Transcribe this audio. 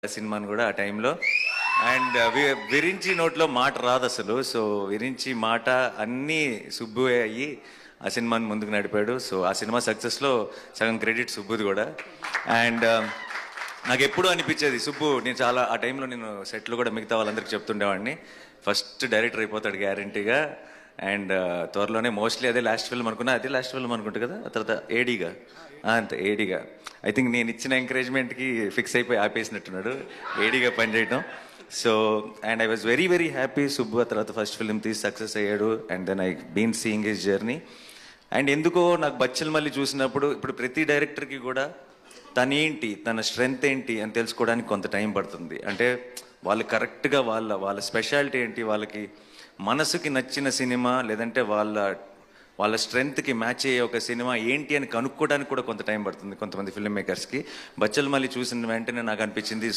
సినిమాని కూడా ఆ టైంలో. అండ్ విరించి నోట్లో మాట రాదు అసలు. సో విరించి మాట అన్నీ సుబ్బు అయ్యి ఆ సినిమాని ముందుకు నడిపాడు. సో ఆ సినిమా సక్సెస్లో సగం క్రెడిట్ సుబ్బుది కూడా. అండ్ నాకు ఎప్పుడూ అనిపించేది సుబ్బు, నేను చాలా ఆ టైంలో నేను సెట్లు కూడా మిగతా వాళ్ళందరికీ చెప్తుండేవాడిని, ఫస్ట్ డైరెక్టర్ అయిపోతాడు గ్యారంటీగా. అండ్ త్వరలోనే మోస్ట్లీ అదే లాస్ట్ ఫిల్మ్ అనుకున్నా, అదే లాస్ట్ ఫిల్మ్ అనుకుంటా కదా, ఆ తర్వాత ఏడీగా అంతే ఏడీగా. ఐ థింక్ నేను ఇచ్చిన ఎంకరేజ్మెంట్కి ఫిక్స్ అయిపోయి ఆపేసినట్టున్నాడు ఏడీగా పనిచేయడం. So and I was very very happy. Subbu ఆ తర్వాత ఫస్ట్ ఫిల్మ్ తీసి సక్సెస్ అయ్యాడు. And then I been seeing his journey. And ఎందుకో నాకు బచ్చల్ మళ్ళీ చూసినప్పుడు, ఇప్పుడు ప్రతి డైరెక్టర్కి కూడా తనేంటి, తన స్ట్రెంగ్త్ ఏంటి అని తెలుసుకోవడానికి కొంత టైం పడుతుంది. అంటే వాళ్ళు కరెక్ట్గా వాళ్ళ వాళ్ళ స్పెషాలిటీ ఏంటి, వాళ్ళకి మనసుకి నచ్చిన సినిమా లేదంటే వాళ్ళ వాళ్ళ స్ట్రెంగ్త్కి మ్యాచ్ అయ్యే ఒక సినిమా ఏంటి అని కనుక్కోవడానికి కూడా కొంత టైం పడుతుంది కొంతమంది ఫిల్మ్ మేకర్స్కి. బచ్చల్ మళ్ళీ చూసిన వెంటనే నాకు అనిపించింది